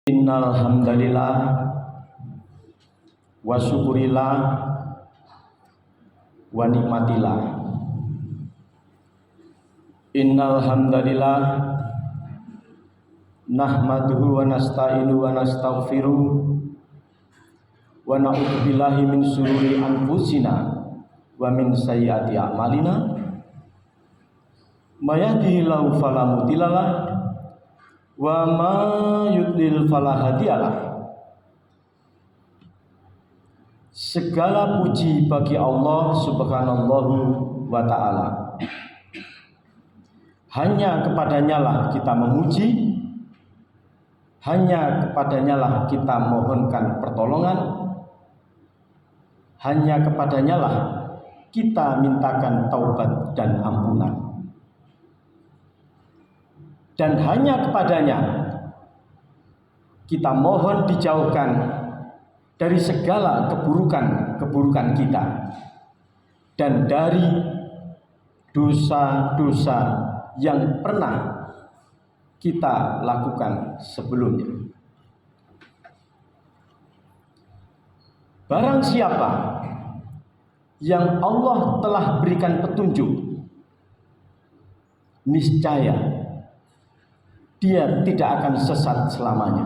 Innal hamdalillah wa syukurillah wa nikmatillah. Innal hamdalillah nahmaduhu wa nasta'inu wa nastaghfiruh wa na'udzu billahi min syururi anfusina wa min sayyiati a'malina. May yahdihillahu fala mudhillalah wa ma yudlil fala hadiyalah. Segala puji bagi Allah subhanahu wa ta'ala. Hanya kepadanya lah kita memuji, hanya kepadanya lah kita mohonkan pertolongan, hanya kepadanya lah kita mintakan taubat dan ampunan. Dan hanya kepadanya kita mohon dijauhkan dari segala keburukan kita dan dari dosa-dosa yang pernah kita lakukan sebelumnya. Barang siapa yang Allah telah berikan petunjuk, niscaya dia tidak akan sesat selamanya.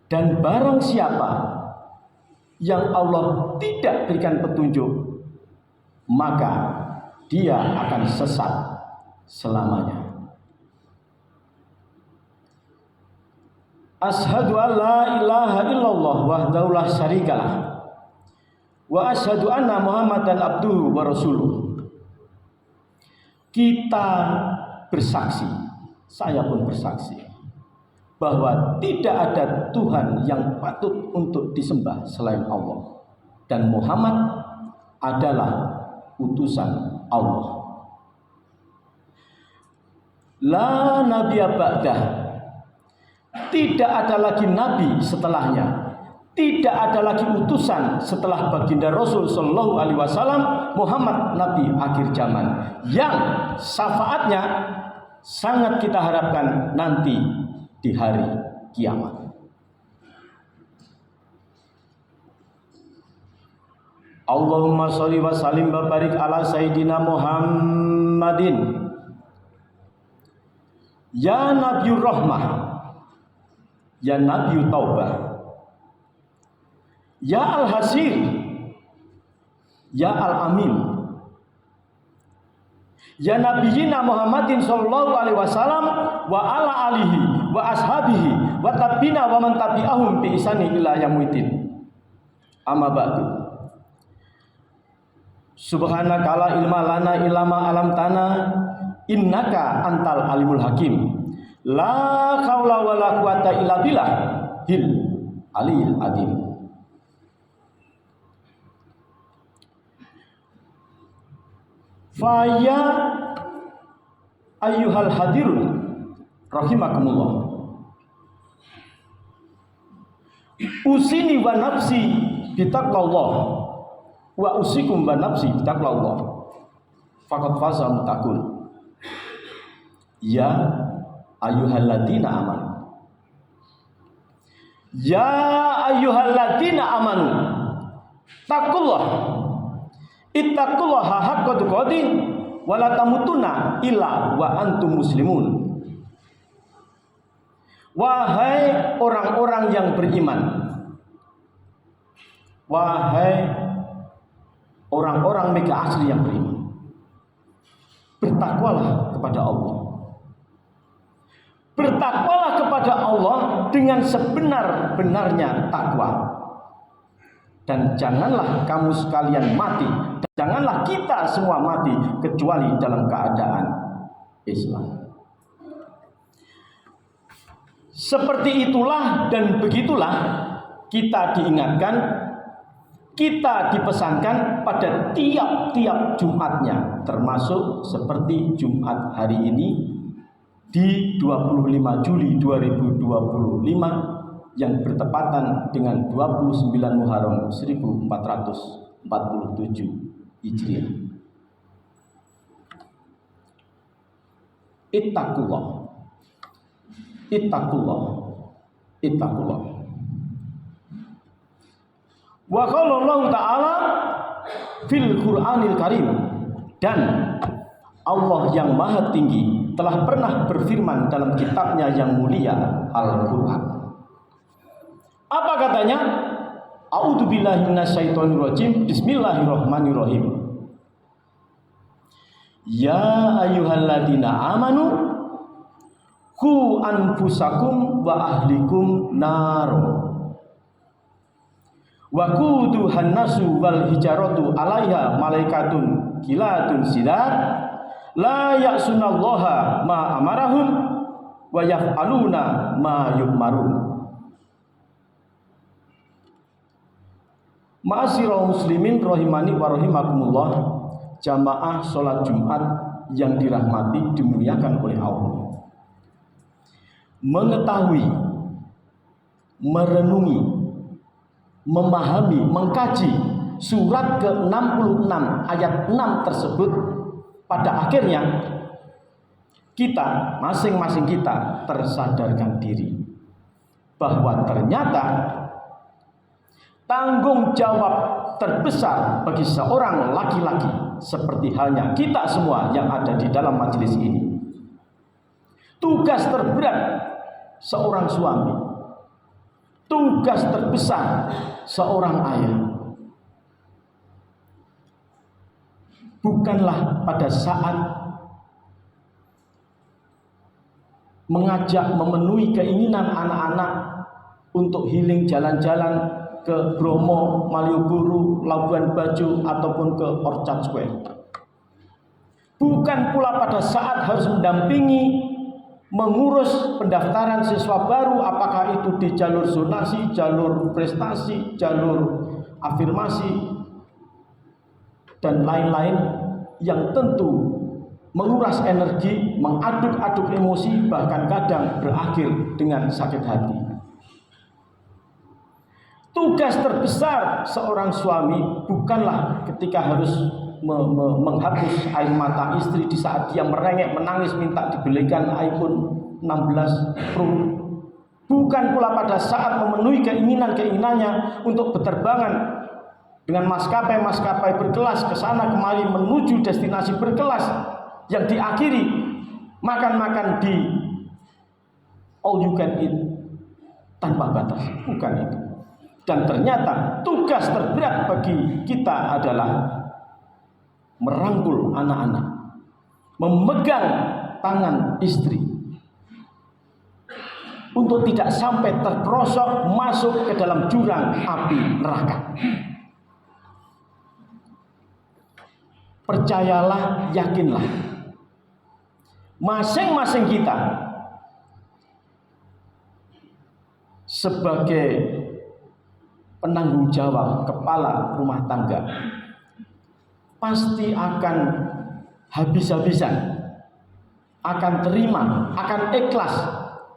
Dan barang siapa yang Allah tidak berikan petunjuk, maka dia akan sesat selamanya. Asyhadu an la ilaha illallah wahdahu la syarikalah wa asyhadu anna Muhammadan abduhu wa rasuluh. Kita bersaksi, saya pun bersaksi, bahwa tidak ada Tuhan yang patut untuk disembah selain Allah, dan Muhammad adalah utusan Allah. La nabiyya ba'dah, tidak ada lagi nabi setelahnya, tidak ada lagi utusan setelah baginda Rasul sallallahu alaihi wasallam, Muhammad nabi akhir zaman yang syafaatnya sangat kita harapkan nanti di hari kiamat. Allahumma sholli wa sallim wa barik ala sayyidina Muhammadin ya nabiyur rahmah, ya nabiyut taubah, ya al-hasir, ya al-amin, ya nabiyina Muhammadin sallallahu alaihi wasallam wa ala alihi wa ashabihi wa tabi'ina wa man tabi'ahum bi ihsani ila yaumil. Amma ba'du. Subhanaka la ilma lana illa ma 'allamtana innaka antal alimul hakim. La haula wala quwata illa billah hil aliyil azim. Faya ayyuhal hadirun rahimakumullah, usini wa nafsi bitaqwallah wa usikum wa nafsi bitaqwallah faqad faza muttaqun. Ya ayyuhalladzina amanu, ya ayyuhalladzina amanu taqullah ittaqullaha haqqa tuqatih wa la tamutunna illa wa antum muslimun. Wahai orang-orang yang beriman, wahai orang-orang mega asli yang beriman, bertakwalah kepada Allah. Bertakwalah kepada Allah dengan sebenar-benarnya takwa. Dan janganlah kamu sekalian mati, dan janganlah kita semua mati kecuali dalam keadaan Islam. Seperti itulah dan begitulah kita diingatkan, kita dipesankan pada tiap-tiap Jumatnya, termasuk seperti Jumat hari ini di 25 Juli 2025 yang bertepatan dengan 29 Muharram 1447 Hijriah. Ittaqullah, Ittaqullah. Ittaqullah. Wa qala Allah Ta'ala fil Qur'anil Karim, dan Allah yang Maha Tinggi telah pernah berfirman dalam kitabnya yang mulia Al-Quran. Apa katanya? A'udzubillahi minasyaitonirrajim. Bismillahirrahmanirrahim. Ya ayyuhalladzina amanu qu anfusakum wa ahlikum nar wa quduhan nasu wal hijaratu 'alaiha malaikatun kilatun sidar la ya'sunallaha ma amarahum wa yaf'aluna ma yu'marun. Ma'asyiral muslimin rahimani wa rahimakumullah, jamaah salat Jumat yang dirahmati dimuliakan oleh Allah. Mengetahui, merenungi, memahami, mengkaji surat ke-66 ayat 6 tersebut, pada akhirnya kita, masing-masing kita tersadarkan diri bahwa ternyata tanggung jawab terbesar bagi seorang laki-laki, seperti halnya kita semua yang ada di dalam majelis ini, tugas terberat seorang suami, tugas terbesar seorang ayah, bukanlah pada saat mengajak memenuhi keinginan anak-anak untuk healing jalan-jalan ke Bromo, Malioboro, Labuan Bajo, ataupun ke Orchard Square. Bukan pula pada saat harus mendampingi mengurus pendaftaran siswa baru, apakah itu di jalur zonasi, jalur prestasi, jalur afirmasi, dan lain-lain yang tentu menguras energi, mengaduk-aduk emosi, bahkan kadang berakhir dengan sakit hati. Tugas terbesar seorang suami bukanlah ketika harus menghapus air mata istri di saat dia merengek menangis minta dibelikan iPhone 16 Pro. Bukan pula pada saat memenuhi keinginan-keinginannya untuk berterbangan dengan maskapai-maskapai berkelas ke sana kemari menuju destinasi berkelas yang diakhiri makan-makan di all you can eat tanpa batas. Bukan itu. Dan ternyata tugas terberat bagi kita adalah merangkul anak-anak, memegang tangan istri untuk tidak sampai terperosok masuk ke dalam jurang api neraka. Percayalah, yakinlah, masing-masing kita sebagai penanggung jawab kepala rumah tangga pasti akan habis-habisan, akan terima, akan ikhlas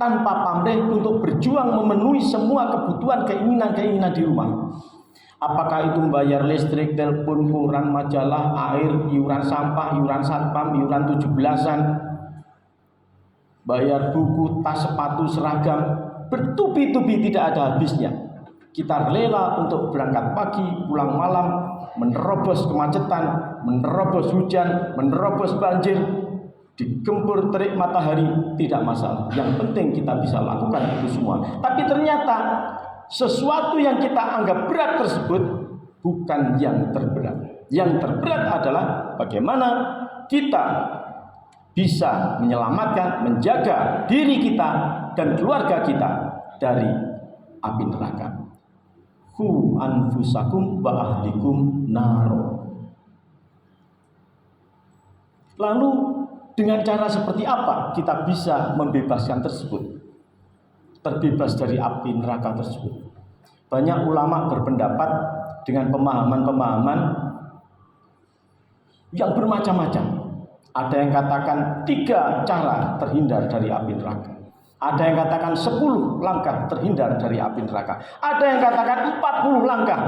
tanpa pamrih untuk berjuang memenuhi semua kebutuhan keinginan-keinginan di rumah. Apakah itu membayar listrik, telepon, koran, majalah, air, iuran sampah, iuran satpam, iuran 17-an, bayar buku, tas, sepatu, seragam, bertubi-tubi tidak ada habisnya. Kita rela untuk berangkat pagi, pulang malam, menerobos kemacetan, menerobos hujan, menerobos banjir, digempur terik matahari, tidak masalah. Yang penting kita bisa lakukan itu semua. Tapi ternyata sesuatu yang kita anggap berat tersebut bukan yang terberat. Yang terberat adalah bagaimana kita bisa menyelamatkan, menjaga diri kita dan keluarga kita dari api neraka. Qu anfusakum wa ahlikum naro. Lalu dengan cara seperti apa kita bisa membebaskan tersebut, terbebas dari api neraka tersebut? Banyak ulama berpendapat dengan pemahaman-pemahaman yang bermacam-macam. Ada yang katakan 3 cara terhindar dari api neraka. Ada yang katakan 10 langkah terhindar dari api neraka. Ada yang katakan 40 langkah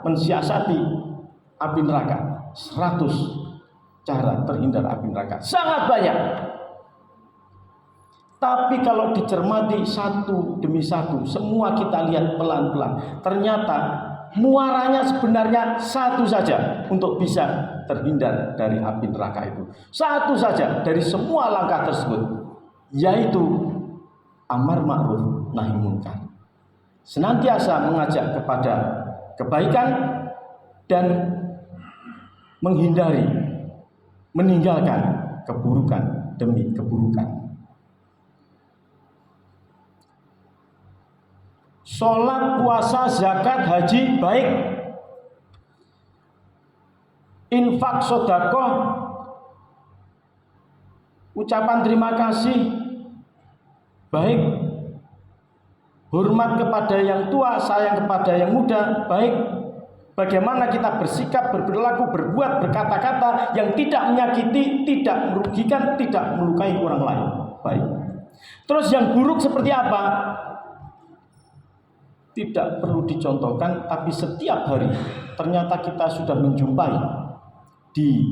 mensiasati api neraka. 100 cara terhindar api neraka. Sangat banyak. Tapi kalau dicermati satu demi satu, semua kita lihat pelan-pelan, ternyata muaranya sebenarnya satu saja untuk bisa terhindar dari api neraka itu. Satu saja dari semua langkah tersebut, yaitu amar ma'ruf nahi munkar. Senantiasa mengajak kepada kebaikan dan meninggalkan keburukan demi keburukan. Sholat, puasa, zakat, haji baik, infak, sedekah, ucapan terima kasih baik, hormat kepada yang tua, sayang kepada yang muda baik. Bagaimana kita bersikap, berperilaku, berbuat, berkata-kata yang tidak menyakiti, tidak merugikan, tidak melukai orang lain baik. Terus yang buruk seperti apa? Tidak perlu dicontohkan, tapi setiap hari ternyata kita sudah menjumpai di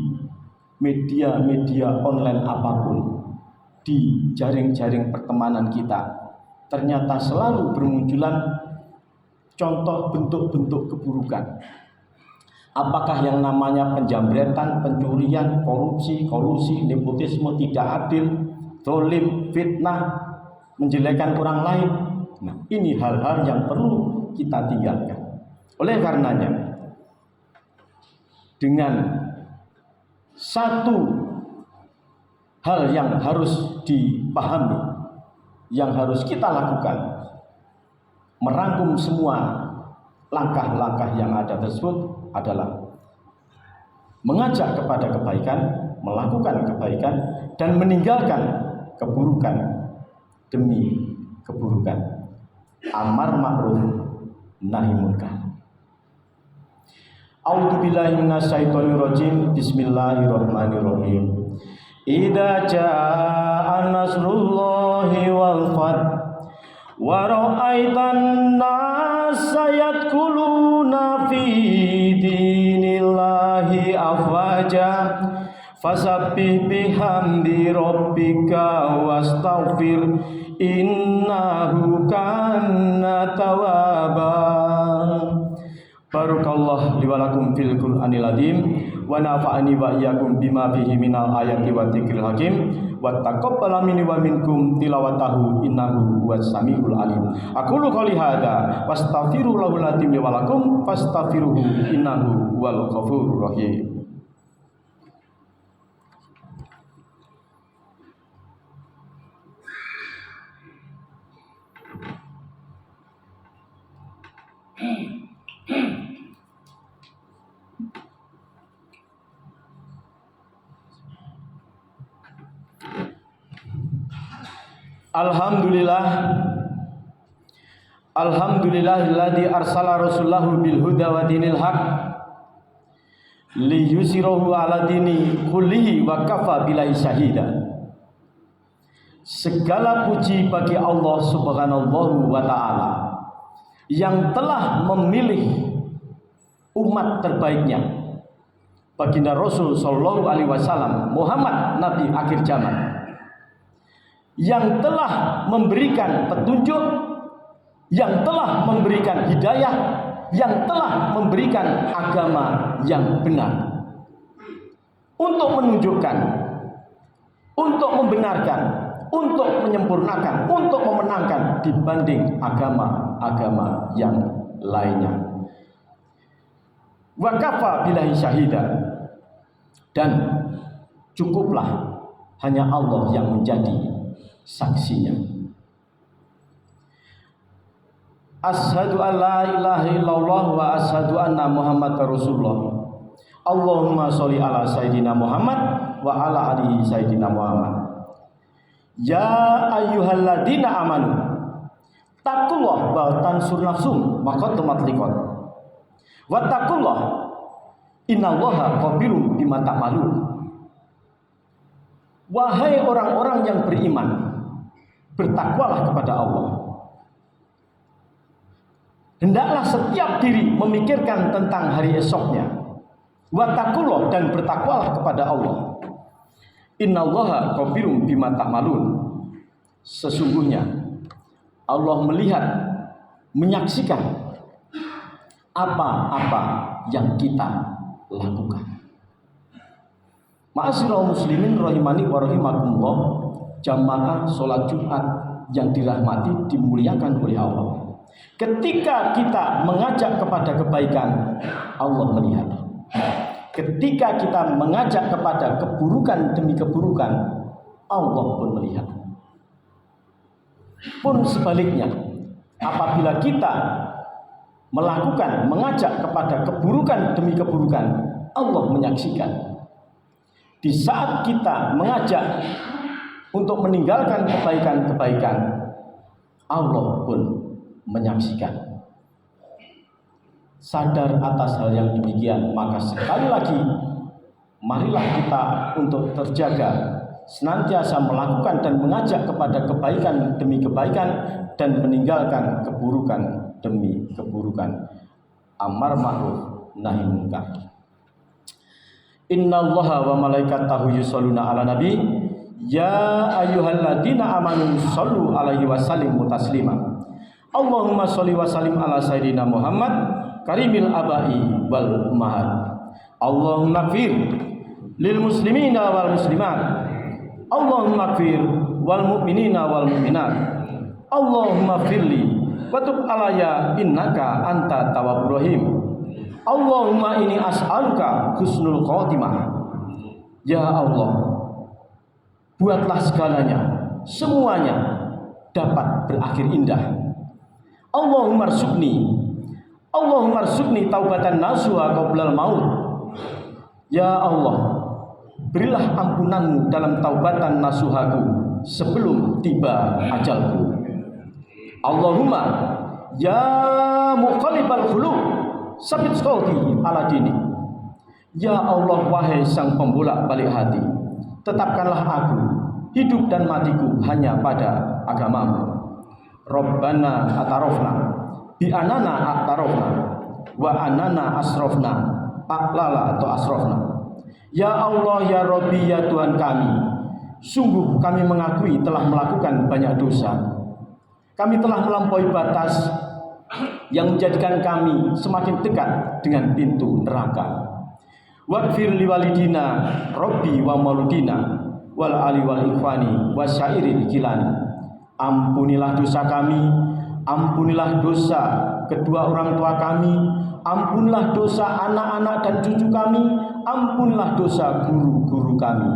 media-media online apapun, di jaring-jaring pertemanan kita, ternyata selalu bermunculan contoh bentuk-bentuk keburukan. Apakah yang namanya penjambretan, pencurian, korupsi, kolusi, nepotisme, tidak adil, zalim, fitnah, menjelekkan orang lain. Nah, ini hal-hal yang perlu kita tinggalkan. Oleh karenanya, dengan satu hal yang harus dipahami, yang harus kita lakukan, merangkum semua langkah-langkah yang ada tersebut adalah mengajak kepada kebaikan, melakukan kebaikan, dan meninggalkan keburukan demi keburukan. Amar ma'ruf nahi munkar. A'udzubillahi minasyaitonir rajim. Bismillahirrahmanirrahim. Idza jaa nasrullahi wal fath wa ra'aitan nasa yadkhuluna fi dinillahi afwaja fasabbih bihamdi rabbika wastaghfir innahu kana tawwaba. Barakallahu li wa lakum fil Qur'anil azim wa nafa'ani wa iyyakum bima fihi minal ayati wa dzikril hakim wa taqabbala minni wa minkum tilawatahu innahu huwas samiul alim. Aqulu qouli hadza wastaghfirullahal azim li wa lakum fastaghfiruhu innahu huwal ghafurur rahim. Alhamdulillahilladzi arsala rasulahu bil huda wa dinil haq li yuzhirahu ala dini kullihi wa kafa billahi syahida. Segala puji bagi Allah Subhanahu wa taala yang telah memilih umat terbaiknya, baginda Rasul sallallahu alaihi wasallam, Muhammad nabi akhir zaman, yang telah memberikan petunjuk, yang telah memberikan hidayah, yang telah memberikan agama yang benar, untuk menunjukkan, untuk membenarkan, untuk menyempurnakan, untuk memenangkan dibanding agama-agama yang lainnya. Wa kafa billahi syahida, dan cukuplah hanya Allah yang menjadi saksinya. Asyhadu an la ilaha illallah wa asyhadu anna Muhammadar Rasulullah. Allahumma sholli ala sayidina Muhammad wa ala alihi sayidina Muhammad. Ya ayyuhalladzina amanu taqullah wa tansur nafsum wa qaddamat liqad. Wattaqullah innallaha khabirum bima ta'malun. Wahai orang-orang yang beriman, bertakwalah kepada Allah. Hendaklah setiap diri memikirkan tentang hari esoknya. Wattaqullah, dan bertakwalah kepada Allah. Innallaha khabirum bima ta'malun. Sesungguhnya Allah melihat, menyaksikan apa-apa yang kita lakukan. Ma'asyiral muslimin rahimani wa rahimakumullah, jamaah sholat Jumat yang dirahmati, dimuliakan oleh Allah. Ketika kita mengajak kepada kebaikan, Allah melihat. Ketika kita mengajak kepada keburukan demi keburukan, Allah pun melihat. Pun sebaliknya, apabila kita mengajak kepada keburukan demi keburukan, Allah menyaksikan. Di saat kita mengajak untuk meninggalkan kebaikan-kebaikan, Allah pun menyaksikan. Sadar atas hal yang demikian, maka sekali lagi marilah kita untuk terjaga, senantiasa melakukan dan mengajak kepada kebaikan demi kebaikan dan meninggalkan keburukan demi keburukan. Amar ma'ruf nahi munkar. Innallaha wa malaikatahu yusholluna ala nabi ya ayyuhalladzina amanu shollu alaihi wa sallimu taslima. Allahumma sholli wa sallim ala sayyidina Muhammad karimil abai wal ummahat. Allahumma gfir lil muslimina wal muslimat. Allahumma gfir wal mu'minina wal mu'minat. Allahumma gfirli wa tub alayya innaka anta tawwabur rahim. Allahumma inni as'aluka husnul khotimah. Ya Allah, buatlah segalanya, semuanya dapat berakhir indah. Allahumma rzuqni taubatan nasuha qablal maut. Ya Allah, berilah ampunanmu dalam taubatan nasuhaku sebelum tiba ajalku. Allahumma ya muqallibal qulub sabit qalbi ala dini. Ya Allah, wahai sang pembolak balik hati, tetapkanlah aku, hidup dan matiku hanya pada agamamu. Rabbana atarofna bi anana atarofna wa anana asrofna aklala atau asrofna. Ya Allah, ya Rabbi, ya Tuhan kami, sungguh kami mengakui telah melakukan banyak dosa. Kami telah melampaui batas yang menjadikan kami semakin dekat dengan pintu neraka. Waghfir liwalidina Rabbi wa mauludina wal ali wal ikhwani wasyairil kilani. Ampunilah dosa kami, ampunilah dosa kedua orang tua kami, ampunilah dosa anak-anak dan cucu kami, ampunilah dosa guru-guru kami,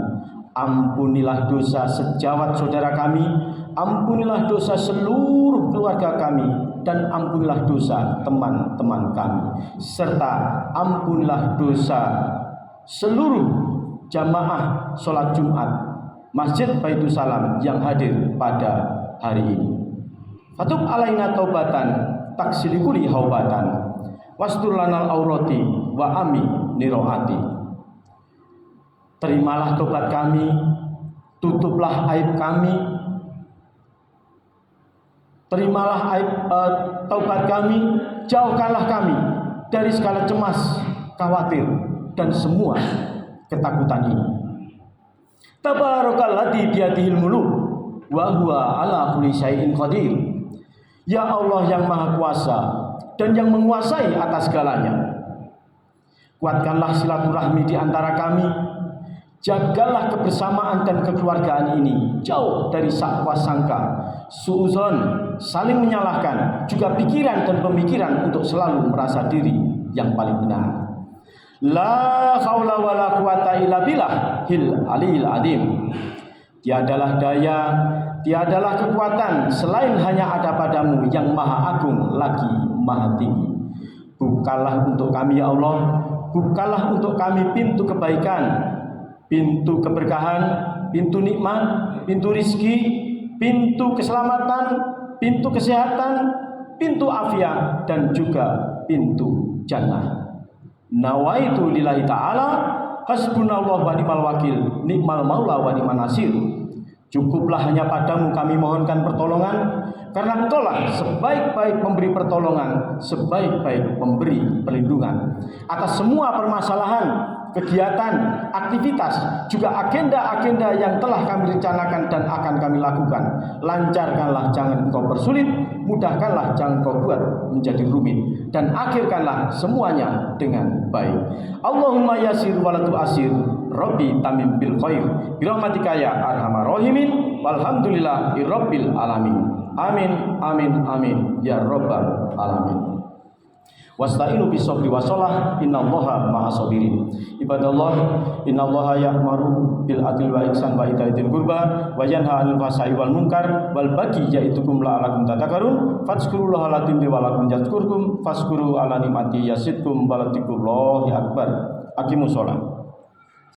ampunilah dosa sejawat saudara kami, ampunilah dosa seluruh keluarga kami, dan ampunilah dosa teman-teman kami, serta ampunilah dosa seluruh jamaah sholat Jumat Masjid Baitus Salam yang hadir pada hari ini. Fatub alaina taubatan taksilikuli haubatan wastur lanal aurati wa ami niroati. Terimalah tobat kami, tutuplah aib kami. Terimalah taubat kami, jauhkanlah kami dari segala cemas, khawatir, dan semua ketakutan ini. Tabarakalladzi biyadihil muluk wa huwa ala kulli syai'in qadir. Ya Allah yang Maha Kuasa dan yang menguasai atas segalanya, kuatkanlah silaturahmi di antara kami. Jagalah kebersamaan dan kekeluargaan ini jauh dari sakwa sangka, suuzon, saling menyalahkan, juga pikiran dan pemikiran untuk selalu merasa diri yang paling benar. La haula wala quwata illa billahil aliyil azim. Tiadalah daya, tiadalah kekuatan selain hanya ada padamu yang maha agung lagi maha tinggi. Bukalah untuk kami ya Allah, bukalah untuk kami pintu kebaikan, pintu keberkahan, pintu nikmat, pintu rizki, pintu keselamatan, pintu kesehatan, pintu afiat, dan juga pintu jannah. Nawaitu lillahi ta'ala hasbunallahu wa ni'mal wakil, ni'mal maula wa ni'man nasir. Cukuplah hanya padamu kami mohonkan pertolongan, karena Engkaulah sebaik-baik pemberi pertolongan, sebaik-baik pemberi perlindungan atas semua permasalahan kegiatan, aktivitas, juga agenda-agenda yang telah kami rencanakan dan akan kami lakukan. Lancarkanlah, jangan engkau persulit, mudahkanlah, jangan engkau buat menjadi rumit, dan akhirkanlah semuanya dengan baik. Allahumma yasir walatu asir, Rabbi tamim bil khair, birahmatika ya arhamar rahimin, walhamdulillahi rabbil alamin. Amin, amin, amin, ya rabbal alamin. Wasta'inu bisabri wassalah, innallaha ma'as sabirin. Ibadallah, innallaha ya'muru bil adli wa ihsan wa ita'i dzil qurba wa yanha 'anil fahsya'i wal munkar wal baghi ya'idzukum la'allakum tadhakkarun. Fadhkurullaha lakum wa lakum yadhkurkum, fadhkuru ala nimati yazidkum wa la dzikrullahi akbar. Aqimus shalah.